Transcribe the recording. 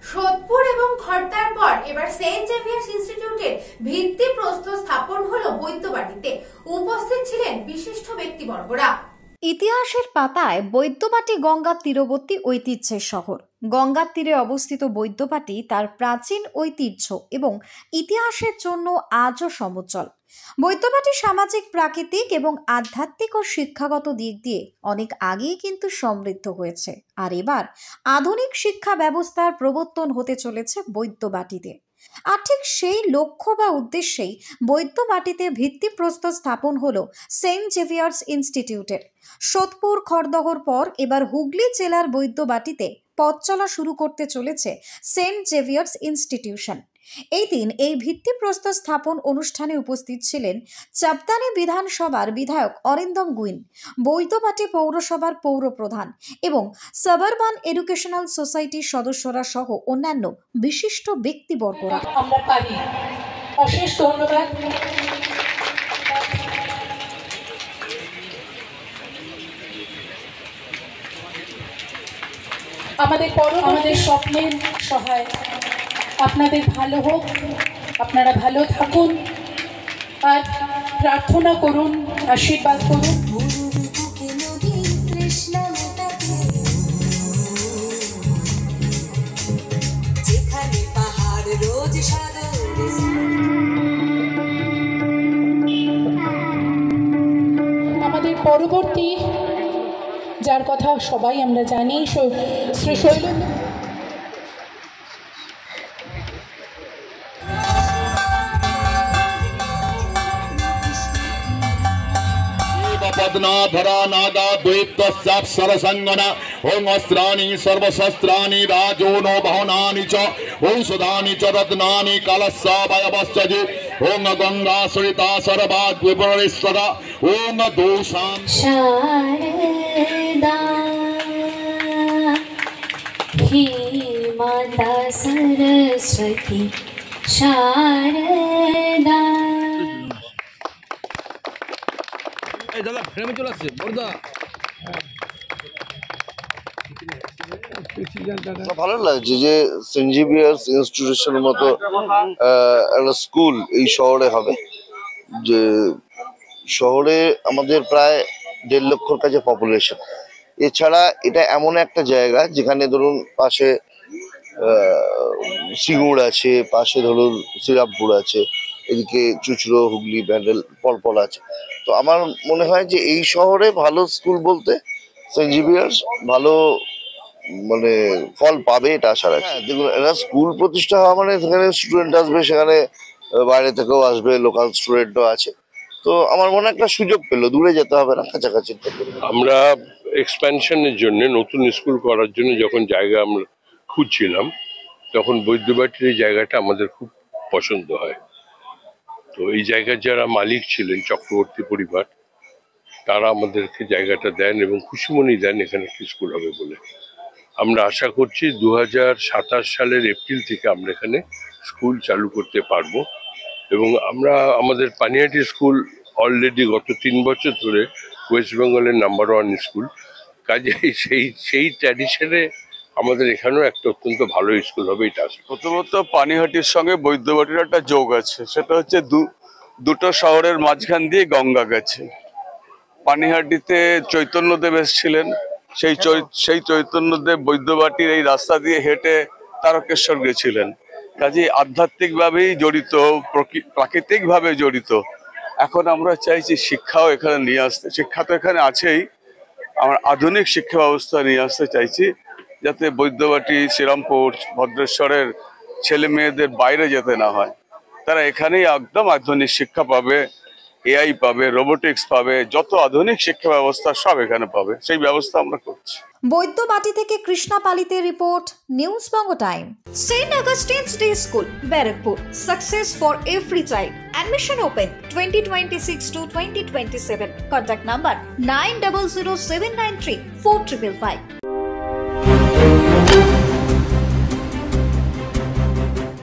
সোদপুর এবং খড়দার পর এবার সেন্ট জেভিয়ার্স ইনস্টিটিউটের ভিত্তিপ্রস্তর স্থাপন হলো বৈদ্যবাটিতে। উপস্থিত ছিলেন বিশিষ্ট ব্যক্তিবর্গরা। ইতিহাসের পাতায় বৈদ্যবাটি গঙ্গার তীরবর্তী ঐতিহ্যের শহর। গঙ্গার তীরে অবস্থিত বৈদ্যবাটি তার প্রাচীন ঐতিহ্য এবং ইতিহাসের জন্য আজও সমুজ্জ্বল। বৈদ্যবাটি সামাজিক, প্রাকৃতিক এবং আধ্যাত্মিক ও শিক্ষাগত দিক দিয়ে অনেক আগেই কিন্তু সমৃদ্ধ হয়েছে। আর এবার আধুনিক শিক্ষা ব্যবস্থার প্রবর্তন হতে চলেছে বৈদ্যবাটিতে। আর ঠিক সেই লক্ষ্য বা উদ্দেশ্যেই বৈদ্যবাটিতে ভিত্তিপ্রস্তর স্থাপন হলো সেন্ট জেভিয়ার্স ইনস্টিটিউটের। সোদপুর, খড়দহর পর এবার হুগলি জেলার বৈদ্যবাটিতে পথ চলা শুরু করতে চলেছে সেন্ট জেভিয়ার্স ইনস্টিটিউশন। এই দিন এই ভিত্তিপ্রস্তর স্থাপন অনুষ্ঠানে উপস্থিত ছিলেন চাপদানি বিধানসভার বিধায়ক অরিন্দম গুইন, বৈদ্যবাটি পৌরসভার পৌর প্রধান এবং সাবারবান এডুকেশনাল সোসাইটির সদস্যরা সহ অন্যান্য বিশিষ্ট ব্যক্তিবর্গরা। আমরা পারি, অশেষ ধন্যবাদ। আমাদের স্বপ্নের সহায়, আপনাদের ভালো হোক, আপনারা ভালো থাকুন আর প্রার্থনা করুন, আশীর্বাদ করুন। আমাদের পরবর্তী যার কথা সবাই আমরা জানি, শ্রী শৈলেন্দ্র पद्माधरा नागा द्वैतस्याप्सरसंगना ओं अस्त्राणि सर्वशस्त्राणि राजोनो बहुनानि च औषधानि च रत्नानि कलशावयवश्चि ओं गंगा सरिता सर्वाद्विपरिसदा ओं दोषां शारदा हे माता सरस्वती शारदा। ভালো লাগছে যে সেন্ট জেভিয়ার্স ইনস্টিটিউশনের মতো একটা স্কুল এই শহরে হবে। যে শহরে আমাদের প্রায় 1.5 লক্ষর কাছে পপুলেশন। এছাড়া এটা এমন একটা জায়গা যেখানে ধরুন পাশে সিঙ্গুর আছে, পাশে ধরুন শ্রীরামপুর আছে, এদিকে চুচড়ো, হুগলি, ব্যান্ডেল পরপর আছে। তো আমার মনে হয় যে এই শহরে ভালো স্কুল বলতে সেন্ট জেভিয়ার্স ভালো মানে ফল পাবে, এটা আশা রাখি। দেখুন, এটা স্কুল প্রতিষ্ঠা হওয়া মানে সেখানে স্টুডেন্ট আসবে, সেখানে বাইরে থেকেও আসবে, লোকাল স্টুডেন্টও আছে। তো আমার মনে একটা সুযোগ পেলো, দূরে যেতে হবে না, কাছাকাছি। আমরা এক্সপ্যানশনের জন্য, নতুন স্কুল করার জন্য যখন জায়গা আমরা খুঁজছিলাম, তখন বৈদ্যবাটির এই জায়গাটা আমাদের খুব পছন্দ হয়। তো এই জায়গার যারা মালিক ছিলেন, চক্রবর্তী পরিবার, তারা আমাদেরকে জায়গাটা দেন এবং খুশিমনি দেন এখানে একটি স্কুল হবে বলে। আমরা আশা করছি 2027 সালের এপ্রিল থেকে আমরা এখানে স্কুল চালু করতে পারবো। এবং আমরা আমাদের পানিহাটি স্কুল অলরেডি গত 3 বছর ধরে ওয়েস্ট বেঙ্গলের নাম্বার 1 স্কুল। কাজেই সেই ট্র্যাডিশনে আমাদের এখানেও একটা অত্যন্ত ভালো স্কুল হবে, এটা আছে। প্রথমত পানিহাটির সঙ্গে বৈদ্যবাটির একটা যোগ আছে, সেটা হচ্ছে দুটো শহরের মাঝখান দিয়ে গঙ্গা গেছে। পানিহাটিতে চৈতন্যদেব এসেছিলেন, সেই চৈতন্যদেব বৈদ্যবাটির এই রাস্তা দিয়ে হেঁটে তারকেশ্বর গেছিলেন। কাজেই আধ্যাত্মিকভাবেই জড়িত, প্রাকৃতিকভাবে জড়িত। এখন আমরা চাইছি শিক্ষাও এখানে নিয়ে আসতে। শিক্ষা তো এখানে আছেই, আমরা আধুনিক শিক্ষা ব্যবস্থা নিয়ে আসতে চাইছি, যাতে বৈদ্যবাটি, শ্রীরামপুর, ভদ্রেশ্বরের ছেলে মেয়েদের বাইরে যেতে না হয়। তারা এখানেই একদম আধুনিক শিক্ষা পাবে, এআই পাবে, রোবোটিক্স পাবে, যত আধুনিক শিক্ষা ব্যবস্থা সব এখানে পাবে, সেই ব্যবস্থা আমরা করছি। বৈদ্যবাটি থেকে কৃষ্ণা পালিতের report, news Banga time. Saint Augustine's day school, Barrackpore, success for every child. Admission open 2026 to 2027. Contact number 900793 4555.